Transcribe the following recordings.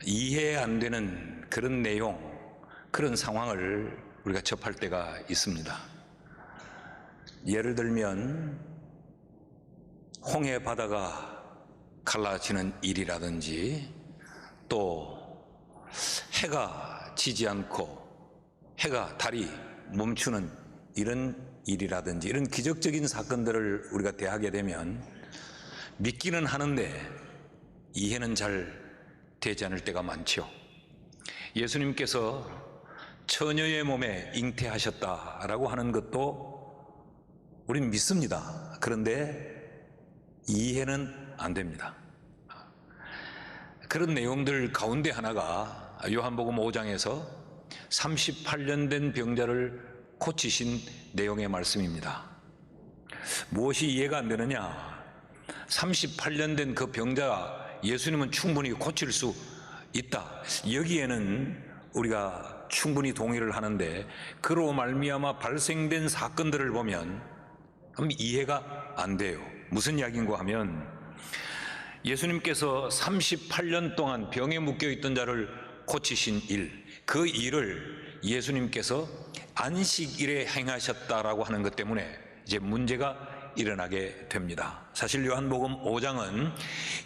이해 안 되는 그런 내용, 그런 상황을 우리가 접할 때가 있습니다. 예를 들면 홍해 바다가 갈라지는 일이라든지, 또 해가 지지 않고 달이 멈추는 이런 일이라든지, 이런 기적적인 사건들을 우리가 대하게 되면 믿기는 하는데 이해는 잘 되지 않을 때가 많죠. 예수님께서 처녀의 몸에 잉태하셨다라고 하는 것도 우리는 믿습니다. 그런데 이해는 안 됩니다. 그런 내용들 가운데 하나가 요한복음 5장에서 38년 된 병자를 고치신 내용의 말씀입니다. 무엇이 이해가 안 되느냐? 38년 된 그 병자 예수님은 충분히 고칠 수 있다. 여기에는 우리가 충분히 동의를 하는데, 그로 말미암아 발생된 사건들을 보면 이해가 안 돼요. 무슨 이야기인가 하면, 예수님께서 38년 동안 병에 묶여있던 자를 고치신 일, 그 일을 예수님께서 안식일에 행하셨다라고 하는 것 때문에 이제 문제가 일어나게 됩니다. 사실 요한복음 5장은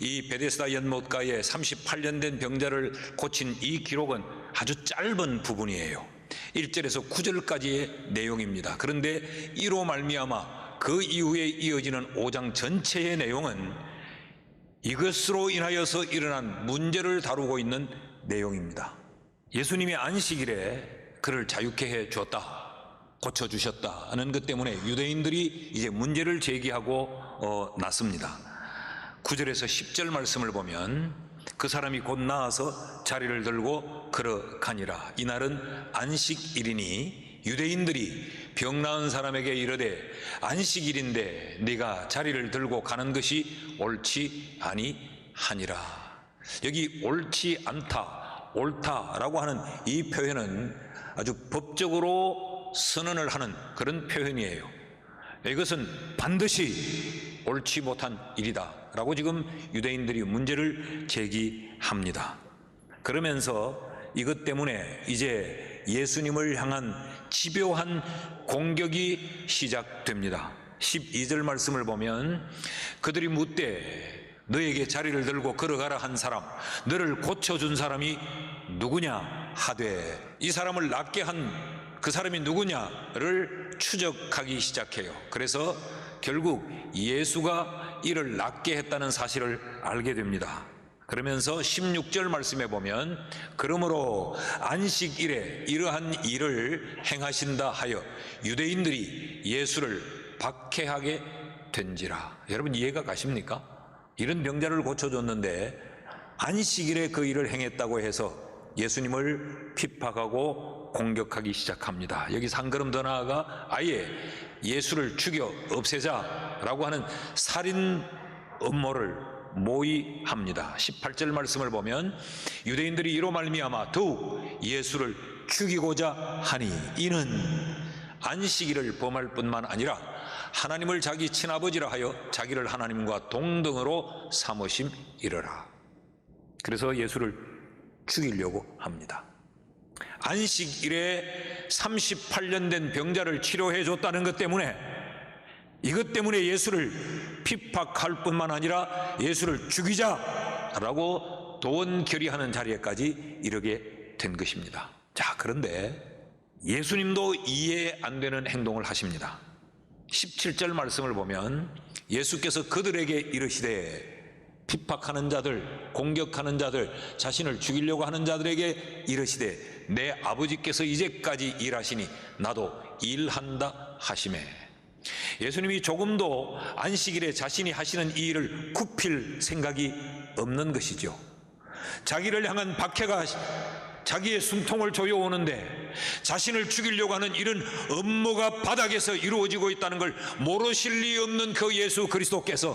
이 베데스다 연못가에 38년 된 병자를 고친 이 기록은 아주 짧은 부분이에요. 1절에서 9절까지의 내용입니다. 그런데 이로 말미암아 그 이후에 이어지는 5장 전체의 내용은 이것으로 인하여서 일어난 문제를 다루고 있는 내용입니다. 예수님이 안식일에 그를 자유케 해 주었다, 고쳐주셨다는 것 때문에 유대인들이 이제 문제를 제기하고 났습니다. 9절에서 10절 말씀을 보면, 그 사람이 곧 나아서 자리를 들고 걸어가니라. 이날은 안식일이니 유대인들이 병 나은 사람에게 이르되, 안식일인데 네가 자리를 들고 가는 것이 옳지 아니하니라. 여기 옳지 않다, 옳다라고 하는 이 표현은 아주 법적으로 선언을 하는 그런 표현이에요. 이것은 반드시 옳지 못한 일이다 라고 지금 유대인들이 문제를 제기합니다. 그러면서 이것 때문에 이제 예수님을 향한 집요한 공격이 시작됩니다. 12절 말씀을 보면, 그들이 묻되 너에게 자리를 들고 걸어가라 한 사람, 너를 고쳐준 사람이 누구냐 하되, 이 사람을 낫게 한 그 사람이 누구냐를 추적하기 시작해요. 그래서 결국 예수가 이를 낫게 했다는 사실을 알게 됩니다. 그러면서 16절 말씀에 보면, 그러므로 안식일에 이러한 일을 행하신다 하여 유대인들이 예수를 박해하게 된지라. 여러분 이해가 가십니까? 이런 병자를 고쳐줬는데 안식일에 그 일을 행했다고 해서 예수님을 핍박하고 공격하기 시작합니다. 여기서 한 걸음 더 나아가 아예 예수를 죽여 없애자라고 하는 살인 음모를 모의합니다. 18절 말씀을 보면, 유대인들이 이로 말미암아 더욱 예수를 죽이고자 하니, 이는 안식일을 범할 뿐만 아니라 하나님을 자기 친아버지라 하여 자기를 하나님과 동등으로 삼으심이러라. 그래서 예수를 죽이려고 합니다. 안식일에 38년 된 병자를 치료해 줬다는 것 때문에, 이것 때문에 예수를 핍박할 뿐만 아니라 예수를 죽이자라고 도원결의하는 자리에까지 이르게 된 것입니다. 자, 그런데 예수님도 이해 안 되는 행동을 하십니다. 17절 말씀을 보면, 예수께서 그들에게 이르시되, 핍박하는 자들, 공격하는 자들, 자신을 죽이려고 하는 자들에게 이르시되, 내 아버지께서 이제까지 일하시니 나도 일한다 하시매. 예수님이 조금도 안식일에 자신이 하시는 이 일을 굽힐 생각이 없는 것이죠. 자기를 향한 박해가 자기의 숨통을 조여오는데, 자신을 죽이려고 하는 이런 음모가 바닥에서 이루어지고 있다는 걸 모르실 리 없는 그 예수 그리스도께서,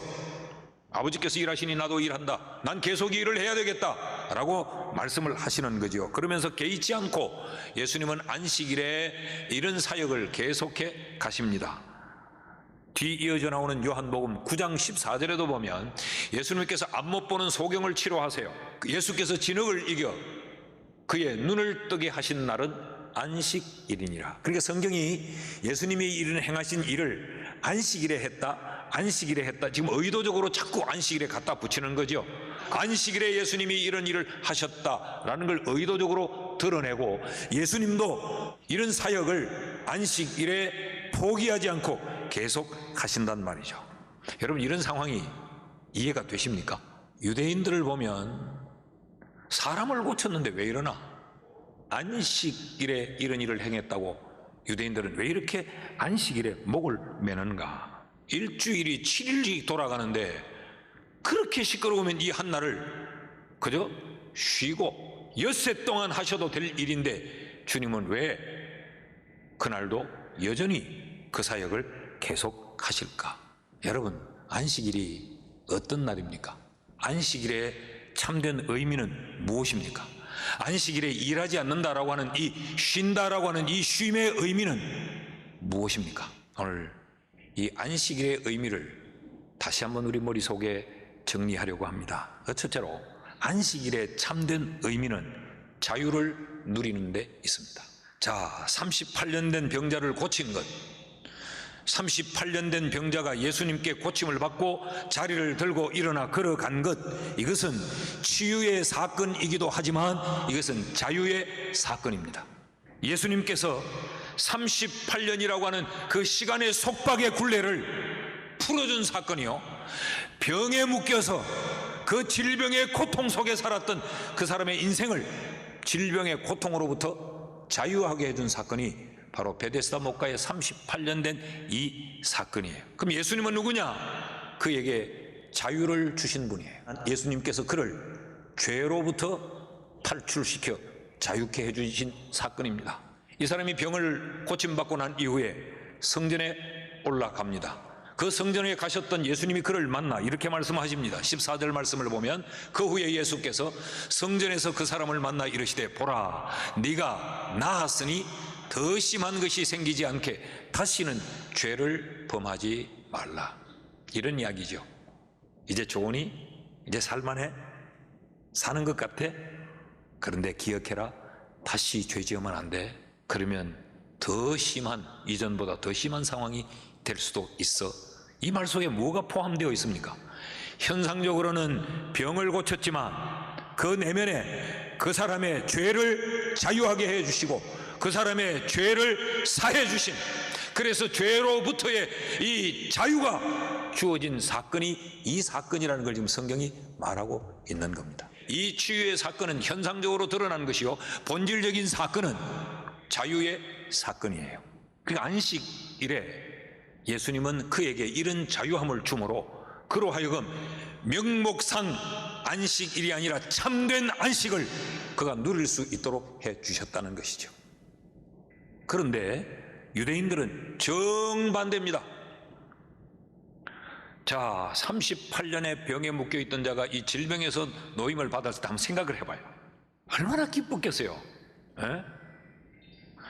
아버지께서 일하시니 나도 일한다, 난 계속 일을 해야 되겠다 라고 말씀을 하시는 거죠. 그러면서 개의치 않고 예수님은 안식일에 이런 사역을 계속해 가십니다. 뒤 이어져 나오는 요한복음 9장 14절에도 보면 예수님께서 앞 못 보는 소경을 치료하세요. 예수께서 진흙을 이겨 그의 눈을 뜨게 하신 날은 안식일이니라. 그러니까 성경이 예수님이 이런 행하신 일을 안식일에 했다 지금 의도적으로 자꾸 안식일에 갖다 붙이는 거죠. 안식일에 예수님이 이런 일을 하셨다라는 걸 의도적으로 드러내고, 예수님도 이런 사역을 안식일에 포기하지 않고 계속 하신단 말이죠. 여러분, 이런 상황이 이해가 되십니까? 유대인들을 보면 사람을 고쳤는데 왜 이러나? 안식일에 이런 일을 행했다고 유대인들은 왜 이렇게 안식일에 목을 매는가? 일주일이 7일이 돌아가는데 그렇게 시끄러우면 이 한날을 그저 쉬고 엿새 동안 하셔도 될 일인데 주님은 왜 그날도 여전히 그 사역을 계속 하실까? 여러분, 안식일이 어떤 날입니까? 안식일의 참된 의미는 무엇입니까? 안식일에 일하지 않는다라고 하는 이 쉰다라고 하는 이 쉼의 의미는 무엇입니까? 오늘 이 안식일의 의미를 다시 한번 우리 머릿속에 정리하려고 합니다. 첫째로, 안식일의 참된 의미는 자유를 누리는 데 있습니다. 자, 38년 된 병자를 고친 것, 38년 된 병자가 예수님께 고침을 받고 자리를 들고 일어나 걸어간 것, 이것은 치유의 사건이기도 하지만 이것은 자유의 사건입니다. 예수님께서 38년이라고 하는 그 시간의 속박의 굴레를 풀어준 사건이요, 병에 묶여서 그 질병의 고통 속에 살았던 그 사람의 인생을 질병의 고통으로부터 자유하게 해준 사건이 바로 베데스다 목가의 38년 된 이 사건이에요. 그럼 예수님은 누구냐? 그에게 자유를 주신 분이에요. 예수님께서 그를 죄로부터 탈출시켜 자유케 해주신 사건입니다. 이 사람이 병을 고침받고 난 이후에 성전에 올라갑니다. 그 성전에 가셨던 예수님이 그를 만나 이렇게 말씀하십니다. 14절 말씀을 보면, 그 후에 예수께서 성전에서 그 사람을 만나 이르시되, 보라, 네가 나았으니 더 심한 것이 생기지 않게 다시는 죄를 범하지 말라. 이런 이야기죠. 이제 좋으니? 이제 살만해? 사는 것 같아? 그런데 기억해라, 다시 죄 지으면 안 돼. 그러면 더 심한, 이전보다 더 심한 상황이 될 수도 있어. 이 말 속에 뭐가 포함되어 있습니까? 현상적으로는 병을 고쳤지만 그 내면에 그 사람의 죄를 자유하게 해주시고 그 사람의 죄를 사해 주신, 그래서 죄로부터의 이 자유가 주어진 사건이 이 사건이라는 걸 지금 성경이 말하고 있는 겁니다. 이 치유의 사건은 현상적으로 드러난 것이요, 본질적인 사건은 자유의 사건이에요. 그러니까 안식일에 예수님은 그에게 이런 자유함을 주므로 그로 하여금 명목상 안식일이 아니라 참된 안식을 그가 누릴 수 있도록 해 주셨다는 것이죠. 그런데 유대인들은 정반대입니다. 자, 38년의 병에 묶여있던 자가 이 질병에서 노임을 받았을 때 한번 생각을 해봐요. 얼마나 기뻤겠어요. 에?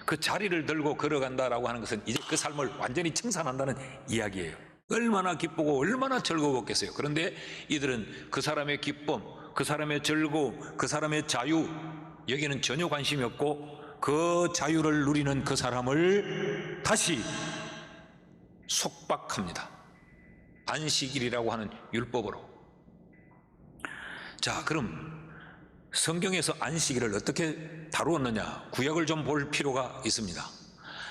그 자리를 들고 걸어간다라고 하는 것은 이제 그 삶을 완전히 청산한다는 이야기예요. 얼마나 기쁘고 얼마나 즐거웠겠어요. 그런데 이들은 그 사람의 기쁨, 그 사람의 즐거움, 그 사람의 자유, 여기는 전혀 관심이 없고 그 자유를 누리는 그 사람을 다시 속박합니다. 안식일이라고 하는 율법으로. 자, 그럼 성경에서 안식일을 어떻게 다루었느냐? 구약을 좀 볼 필요가 있습니다.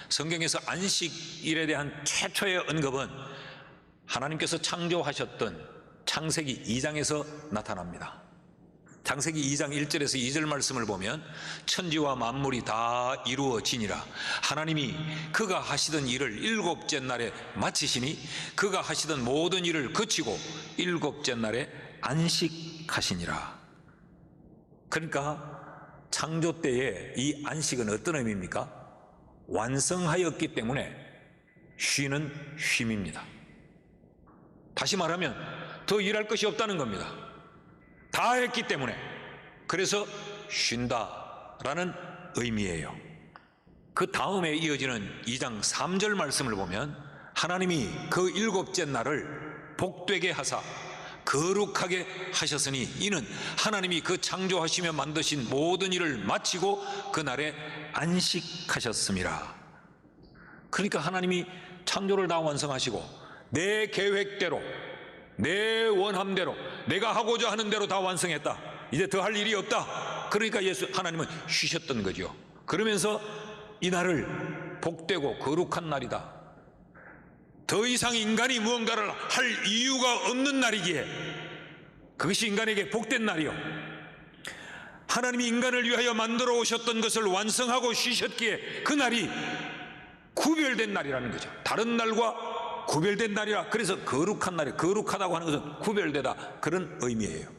성경에서 안식일에 대한 최초의 언급은 하나님께서 창조하셨던 창세기 2장에서 나타납니다. 창세기 2장 1절에서 2절 말씀을 보면, 천지와 만물이 다 이루어지니라. 하나님이 그가 하시던 일을 일곱째 날에 마치시니 그가 하시던 모든 일을 그치고 일곱째 날에 안식하시니라. 그러니까 창조 때의 이 안식은 어떤 의미입니까? 완성하였기 때문에 쉬는 쉼입니다. 다시 말하면 더 일할 것이 없다는 겁니다. 다 했기 때문에. 그래서 쉰다라는 의미예요. 그 다음에 이어지는 2장 3절 말씀을 보면, 하나님이 그 일곱째 날을 복되게 하사 거룩하게 하셨으니 이는 하나님이 그 창조하시며 만드신 모든 일을 마치고 그날에 안식하셨습니다. 그러니까 하나님이 창조를 다 완성하시고 내 계획대로, 내 원함대로, 내가 하고자 하는 대로 다 완성했다. 이제 더 할 일이 없다. 그러니까 하나님은 쉬셨던 거죠. 그러면서 이 날을 복되고 거룩한 날이다. 더 이상 인간이 무언가를 할 이유가 없는 날이기에 그것이 인간에게 복된 날이요, 하나님이 인간을 위하여 만들어 오셨던 것을 완성하고 쉬셨기에 그 날이 구별된 날이라는 거죠. 다른 날과 구별된 날이라. 그래서 거룩한 날이, 거룩하다고 하는 것은 구별되다, 그런 의미예요.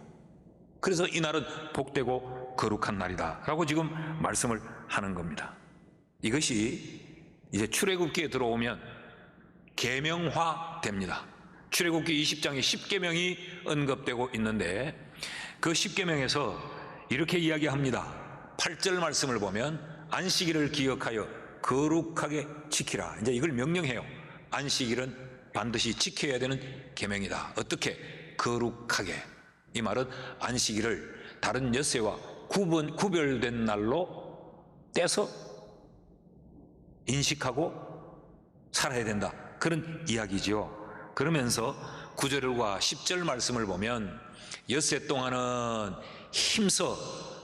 그래서 이 날은 복되고 거룩한 날이다 라고 지금 말씀을 하는 겁니다. 이것이 이제 출애굽기에 들어오면 계명화됩니다. 출애굽기 20장에 10계명이 언급되고 있는데 그 10계명에서 이렇게 이야기합니다. 8절 말씀을 보면 안식일을 기억하여 거룩하게 지키라. 이제 이걸 명령해요. 안식일은 반드시 지켜야 되는 계명이다. 어떻게? 거룩하게. 이 말은 안식일을 다른 엿새와 구별된 날로 떼서 인식하고 살아야 된다, 그런 이야기지요. 그러면서 9절과 10절 말씀을 보면 엿새 동안은 힘써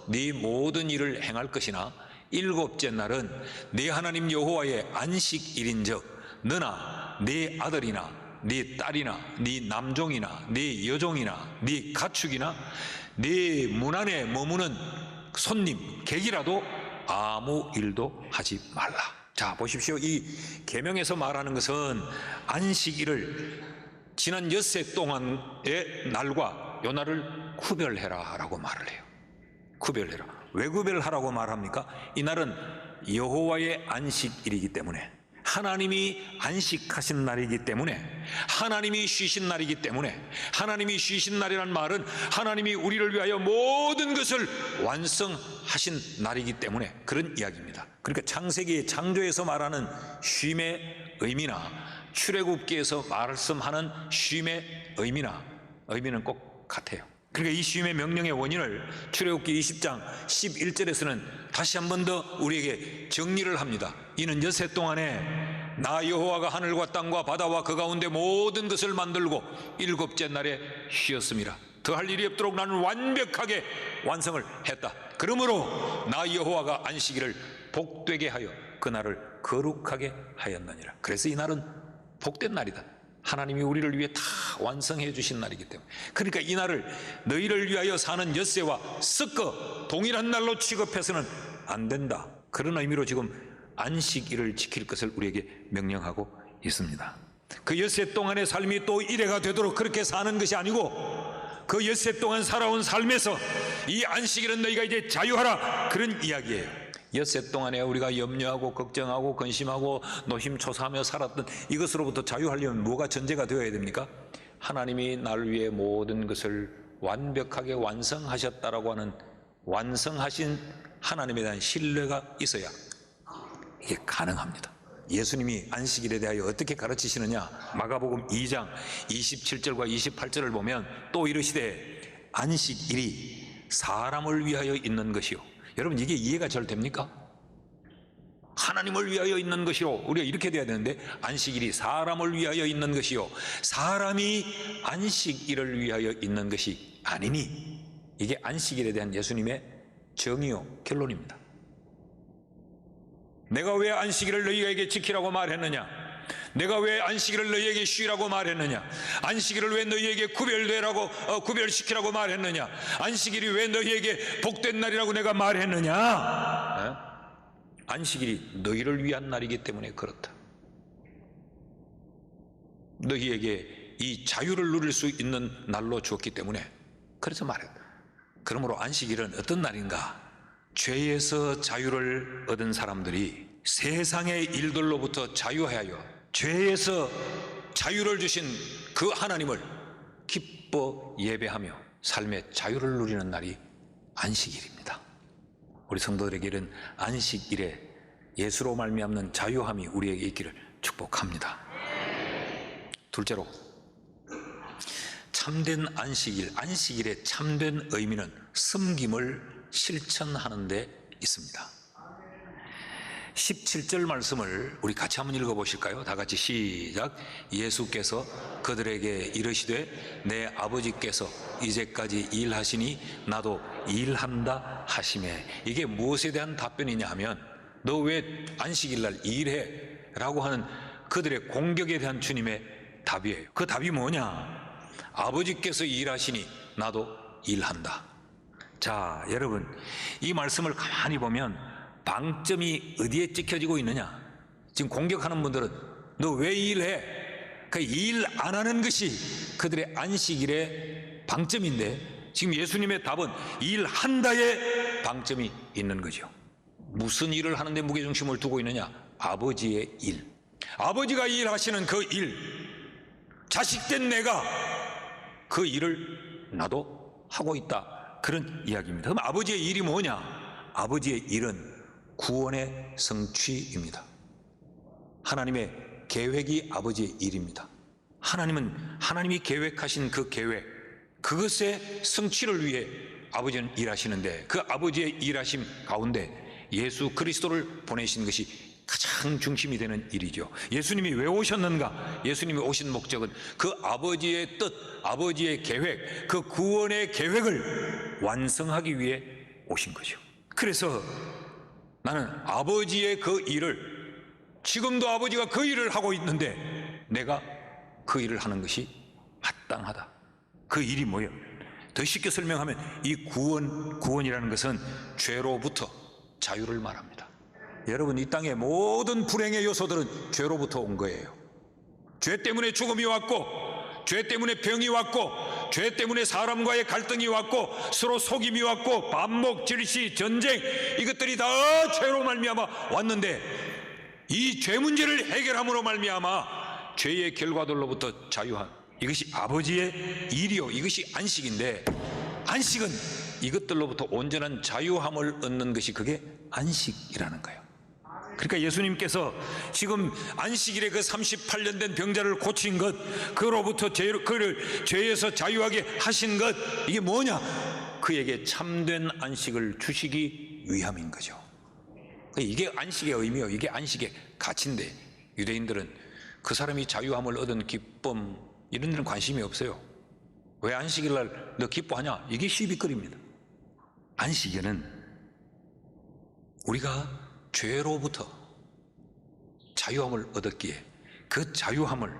네 모든 일을 행할 것이나 일곱째 날은 네 하나님 여호와의 안식일인즉 너나 네 아들이나 네 딸이나 네 남종이나 네 여종이나 네 가축이나 네 문 안에 머무는 손님 객이라도 아무 일도 하지 말라. 자, 보십시오. 이 계명에서 말하는 것은 안식일을 지난 엿새 동안의 날과 요 날을 구별해라 라고 말을 해요. 구별해라. 왜 구별하라고 말합니까? 이 날은 여호와의 안식일이기 때문에, 하나님이 안식하신 날이기 때문에, 하나님이 쉬신 날이기 때문에, 하나님이 쉬신 날이란 말은 하나님이 우리를 위하여 모든 것을 완성하신 날이기 때문에 그런 이야기입니다. 그러니까 창세기의 창조에서 말하는 쉼의 의미나 출애굽기에서 말씀하는 쉼의 의미는 꼭 같아요. 그러니까 이 쉼의 명령의 원인을 출애굽기 20장 11절에서는 다시 한 번 더 우리에게 정리를 합니다. 이는 엿새 동안에 나 여호와가 하늘과 땅과 바다와 그 가운데 모든 것을 만들고 일곱째 날에 쉬었습니다. 더 할 일이 없도록 나는 완벽하게 완성을 했다. 그러므로 나 여호와가 안식일을 복되게 하여 그 날을 거룩하게 하였느니라. 그래서 이 날은 복된 날이다. 하나님이 우리를 위해 다 완성해 주신 날이기 때문에. 그러니까 이 날을 너희를 위하여 사는 엿새와 섞어 동일한 날로 취급해서는 안 된다, 그런 의미로 지금 안식일을 지킬 것을 우리에게 명령하고 있습니다. 그 엿새 동안의 삶이 또 이래가 되도록 그렇게 사는 것이 아니고, 그 엿새 동안 살아온 삶에서 이 안식일은 너희가 이제 자유하라, 그런 이야기예요. 엿새 동안에 우리가 염려하고 걱정하고 근심하고 노심초사하며 살았던 이것으로부터 자유하려면 뭐가 전제가 되어야 됩니까? 하나님이 나를 위해 모든 것을 완벽하게 완성하셨다라고 하는 완성하신 하나님에 대한 신뢰가 있어야 이게 가능합니다. 예수님이 안식일에 대하여 어떻게 가르치시느냐, 마가복음 2장 27절과 28절을 보면 또 이르시되 안식일이 사람을 위하여 있는 것이요. 여러분, 이게 이해가 잘 됩니까? 하나님을 위하여 있는 것이요, 우리가 이렇게 돼야 되는데 안식일이 사람을 위하여 있는 것이요 사람이 안식일을 위하여 있는 것이 아니니, 이게 안식일에 대한 예수님의 정의요 결론입니다. 내가 왜 안식일을 너희에게 지키라고 말했느냐, 내가 왜 안식일을 너희에게 쉬라고 말했느냐, 안식일을 왜 너희에게 구별시키라고 말했느냐, 안식일이 왜 너희에게 복된 날이라고 내가 말했느냐. 안식일이 너희를 위한 날이기 때문에 그렇다. 너희에게 이 자유를 누릴 수 있는 날로 주었기 때문에 그래서 말했다. 그러므로 안식일은 어떤 날인가? 죄에서 자유를 얻은 사람들이 세상의 일들로부터 자유하여 죄에서 자유를 주신 그 하나님을 기뻐 예배하며 삶의 자유를 누리는 날이 안식일입니다. 우리 성도들에게는 안식일에 예수로 말미암는 자유함이 우리에게 있기를 축복합니다. 둘째로, 참된 안식일, 안식일의 참된 의미는 섬김을 실천하는 데 있습니다. 17절 말씀을 우리 같이 한번 읽어보실까요? 다 같이 시작. 예수께서 그들에게 이르시되 내 아버지께서 이제까지 일하시니 나도 일한다 하시매. 이게 무엇에 대한 답변이냐 하면 너 왜 안식일날 일해? 라고 하는 그들의 공격에 대한 주님의 답이에요. 그 답이 뭐냐? 아버지께서 일하시니 나도 일한다. 자, 여러분, 이 말씀을 가만히 보면 방점이 어디에 찍혀지고 있느냐? 지금 공격하는 분들은 너 왜 일해? 그 일 안 하는 것이 그들의 안식일의 방점인데 지금 예수님의 답은 일한다의 방점이 있는 거죠. 무슨 일을 하는데 무게중심을 두고 있느냐? 아버지의 일. 아버지가 일하시는 그 일, 자식된 내가 그 일을 나도 하고 있다. 그런 이야기입니다. 그럼 아버지의 일이 뭐냐? 아버지의 일은 구원의 성취입니다. 하나님의 계획이 아버지의 일입니다. 하나님이 계획하신 그 계획, 그것의 성취를 위해 아버지는 일하시는데 그 아버지의 일하심 가운데 예수 그리스도를 보내신 것이 가장 중심이 되는 일이죠. 예수님이 왜 오셨는가? 예수님이 오신 목적은 그 아버지의 뜻, 아버지의 계획, 그 구원의 계획을 완성하기 위해 오신 거죠. 그래서 나는 아버지의 그 일을, 지금도 아버지가 그 일을 하고 있는데 내가 그 일을 하는 것이 마땅하다. 그 일이 뭐예요? 더 쉽게 설명하면 이 구원이라는 것은 죄로부터 자유를 말합니다. 여러분, 이 땅의 모든 불행의 요소들은 죄로부터 온 거예요. 죄 때문에 죽음이 왔고, 죄 때문에 병이 왔고, 죄 때문에 사람과의 갈등이 왔고, 서로 속임이 왔고, 반목, 질시, 전쟁, 이것들이 다 죄로 말미암아 왔는데 이 죄 문제를 해결함으로 말미암아 죄의 결과들로부터 자유한, 이것이 아버지의 일이요, 이것이 안식인데, 안식은 이것들로부터 온전한 자유함을 얻는 것이 그게 안식이라는 거예요. 그러니까 예수님께서 지금 안식일에 그 38년 된 병자를 고친 것, 그로부터 그를 죄에서 자유하게 하신 것, 이게 뭐냐? 그에게 참된 안식을 주시기 위함인 거죠. 이게 안식의 의미요, 이게 안식의 가치인데 유대인들은 그 사람이 자유함을 얻은 기쁨 이런 데는 관심이 없어요. 왜 안식일날 너 기뻐하냐? 이게 시비거리입니다. 안식일은 우리가 죄로부터 자유함을 얻었기에 그 자유함을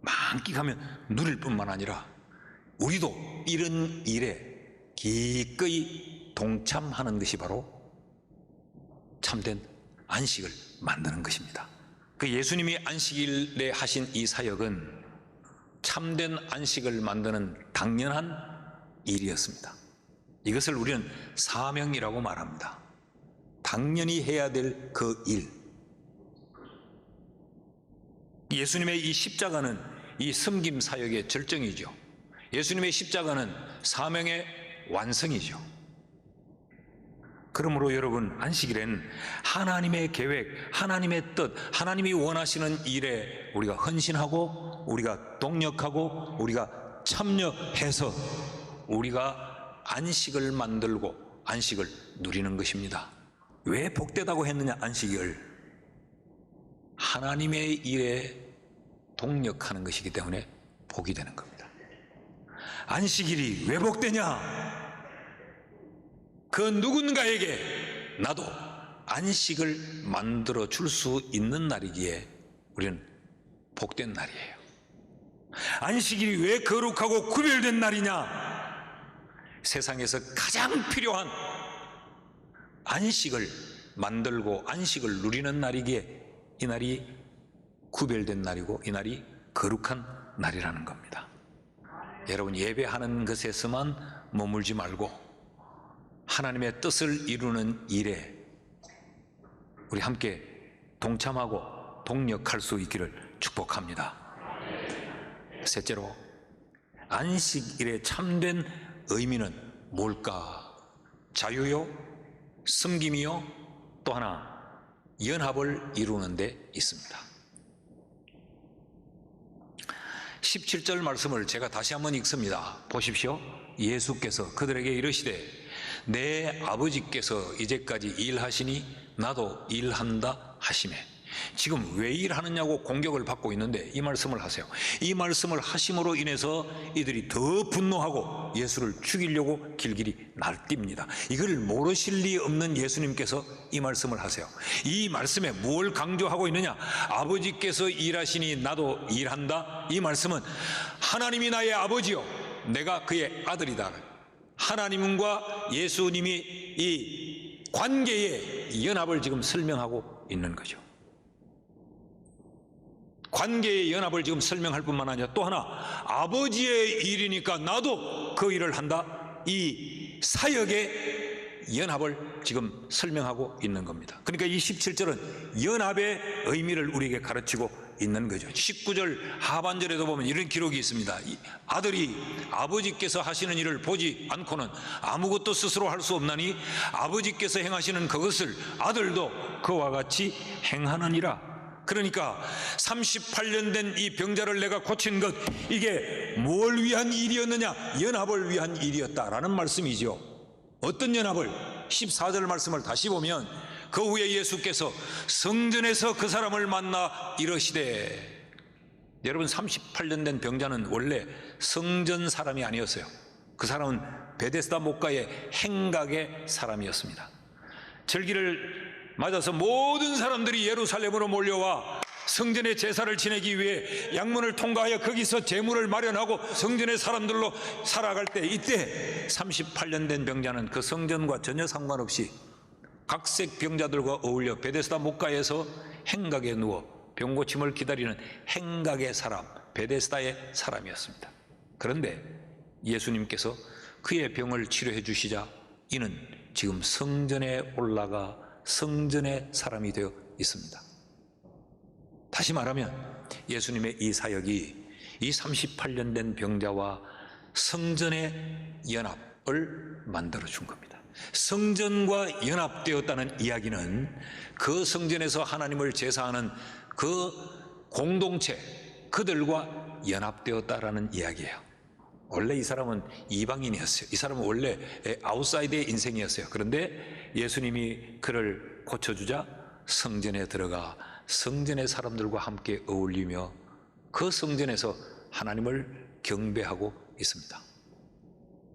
만끽하면 누릴 뿐만 아니라 우리도 이런 일에 기꺼이 동참하는 것이 바로 참된 안식을 만드는 것입니다. 그 예수님이 안식일에 하신 이 사역은 참된 안식을 만드는 당연한 일이었습니다. 이것을 우리는 사명이라고 말합니다. 당연히 해야 될 그 일. 예수님의 이 십자가는 이 섬김 사역의 절정이죠. 예수님의 십자가는 사명의 완성이죠. 그러므로 여러분, 안식일엔 하나님의 계획, 하나님의 뜻, 하나님이 원하시는 일에 우리가 헌신하고 우리가 동력하고 우리가 참여해서 우리가 안식을 만들고 안식을 누리는 것입니다. 왜 복되다고 했느냐? 안식을 하나님의 일에 동력하는 것이기 때문에 복이 되는 겁니다. 안식일이 왜 복되냐? 그 누군가에게 나도 안식을 만들어 줄 수 있는 날이기에 우리는 복된 날이에요. 안식일이 왜 거룩하고 구별된 날이냐? 세상에서 가장 필요한 안식을 만들고 안식을 누리는 날이기에 이 날이 구별된 날이고 이 날이 거룩한 날이라는 겁니다. 여러분, 예배하는 것에서만 머물지 말고 하나님의 뜻을 이루는 일에 우리 함께 동참하고 동력할 수 있기를 축복합니다. 셋째로, 안식일의 참된 의미는 뭘까? 자유요, 섬김이요, 또 하나 연합을 이루는 데 있습니다. 17절 말씀을 제가 다시 한번 읽습니다. 보십시오. 예수께서 그들에게 이르시되 내 아버지께서 이제까지 일하시니 나도 일한다 하시매. 지금 왜 일하느냐고 공격을 받고 있는데 이 말씀을 하세요. 이 말씀을 하심으로 인해서 이들이 더 분노하고 예수를 죽이려고 길길이 날뜁니다. 이걸 모르실 리 없는 예수님께서 이 말씀을 하세요. 이 말씀에 뭘 강조하고 있느냐? 아버지께서 일하시니 나도 일한다. 이 말씀은 하나님이 나의 아버지요 내가 그의 아들이다. 하나님과 예수님이 이 관계의 연합을 지금 설명하고 있는 거죠. 관계의 연합을 지금 설명할 뿐만 아니라 또 하나, 아버지의 일이니까 나도 그 일을 한다. 이 사역의 연합을 지금 설명하고 있는 겁니다. 그러니까 이 17절은 연합의 의미를 우리에게 가르치고 있는 거죠. 19절 하반절에도 보면 이런 기록이 있습니다. 아들이 아버지께서 하시는 일을 보지 않고는 아무것도 스스로 할 수 없나니 아버지께서 행하시는 그것을 아들도 그와 같이 행하느니라. 그러니까 38년 된 이 병자를 내가 고친 것, 이게 뭘 위한 일이었느냐? 연합을 위한 일이었다라는 말씀이죠. 어떤 연합을? 14절 말씀을 다시 보면 그 후에 예수께서 성전에서 그 사람을 만나 이르시되, 여러분 38년 된 병자는 원래 성전 사람이 아니었어요. 그 사람은 베데스다 목가의 행각의 사람이었습니다. 절기를 맞아서 모든 사람들이 예루살렘으로 몰려와 성전의 제사를 지내기 위해 양문을 통과하여 거기서 제물을 마련하고 성전의 사람들로 살아갈 때, 이때 38년 된 병자는 그 성전과 전혀 상관없이 각색 병자들과 어울려 베데스다 목가에서 행각에 누워 병고침을 기다리는 행각의 사람, 베데스다의 사람이었습니다. 그런데 예수님께서 그의 병을 치료해 주시자 이는 지금 성전에 올라가 성전의 사람이 되어 있습니다. 다시 말하면 예수님의 이 사역이 이 38년 된 병자와 성전의 연합을 만들어 준 겁니다. 성전과 연합되었다는 이야기는 그 성전에서 하나님을 제사하는 그 공동체, 그들과 연합되었다라는 이야기예요. 원래 이 사람은 이방인이었어요. 이 사람은 원래 아웃사이드의 인생이었어요. 그런데 예수님이 그를 고쳐주자 성전에 들어가 성전의 사람들과 함께 어울리며 그 성전에서 하나님을 경배하고 있습니다.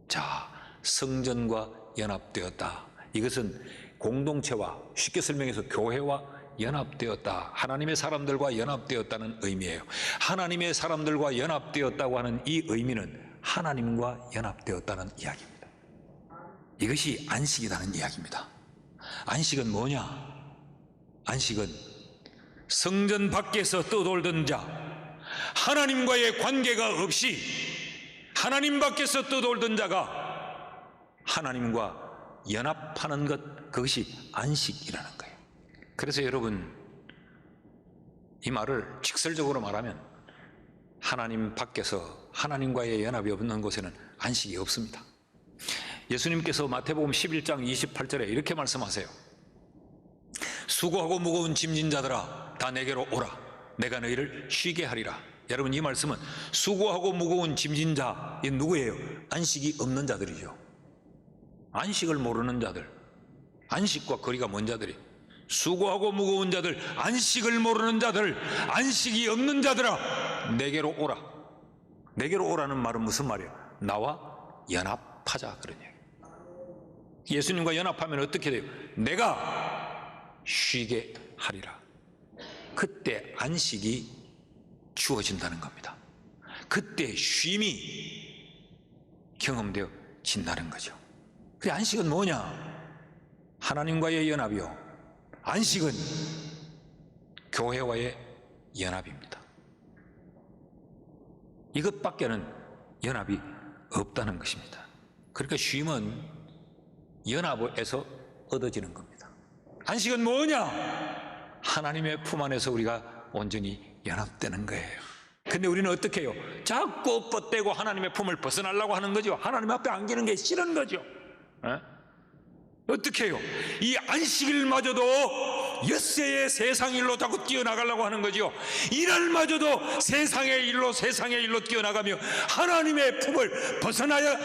자, 성전과 연합되었다. 이것은 공동체와, 쉽게 설명해서 교회와 연합되었다. 하나님의 사람들과 연합되었다는 의미예요. 하나님의 사람들과 연합되었다고 하는 이 의미는 하나님과 연합되었다는 이야기입니다. 이것이 안식이라는 이야기입니다. 안식은 뭐냐? 안식은 성전 밖에서 떠돌던 자, 하나님과의 관계가 없이 하나님 밖에서 떠돌던 자가 하나님과 연합하는 것, 그것이 안식이라는 거예요. 그래서 여러분, 이 말을 직설적으로 말하면 하나님 밖에서 하나님과의 연합이 없는 곳에는 안식이 없습니다. 예수님께서 마태복음 11장 28절에 이렇게 말씀하세요. 수고하고 무거운 짐진 자들아 다 내게로 오라. 내가 너희를 쉬게 하리라. 여러분, 이 말씀은 수고하고 무거운 짐진 자, 이 누구예요? 안식이 없는 자들이죠. 안식을 모르는 자들, 안식과 거리가 먼 자들이, 수고하고 무거운 자들, 안식을 모르는 자들, 안식이 없는 자들아 내게로 오라. 내게로 오라는 말은 무슨 말이에요? 나와 연합하자, 그런 얘기. 예수님과 연합하면 어떻게 돼요? 내가 쉬게 하리라. 그때 안식이 주어진다는 겁니다. 그때 쉼이 경험되어진다는 거죠. 그래, 안식은 뭐냐? 하나님과의 연합이요. 안식은 교회와의 연합입니다. 이것밖에는 연합이 없다는 것입니다. 그러니까 쉼은 연합에서 얻어지는 겁니다. 안식은 뭐냐? 하나님의 품 안에서 우리가 온전히 연합되는 거예요. 근데 우리는 어떻게 해요? 자꾸 뻗대고 하나님의 품을 벗어나려고 하는 거죠. 하나님 앞에 안기는 게 싫은 거죠. 어떻게 해요? 이 안식일마저도 엿새의 세상 일로 자꾸 뛰어나가려고 하는 거죠. 이날마저도 세상의 일로 뛰어나가며 하나님의 품을 벗어나야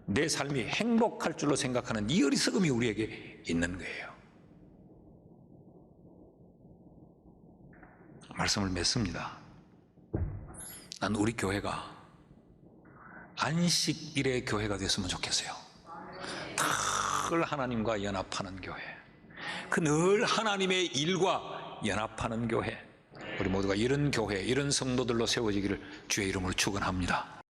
내 삶이 행복할 줄로 생각하는 이 어리석음이 우리에게 있는 거예요. 말씀을 맺습니다. 난 우리 교회가 안식일의 교회가 됐으면 좋겠어요. 늘 하나님과 연합하는 교회, 그 늘 하나님의 일과 연합하는 교회, 우리 모두가 이런 교회, 이런 성도들로 세워지기를 주의 이름으로 축원합니다.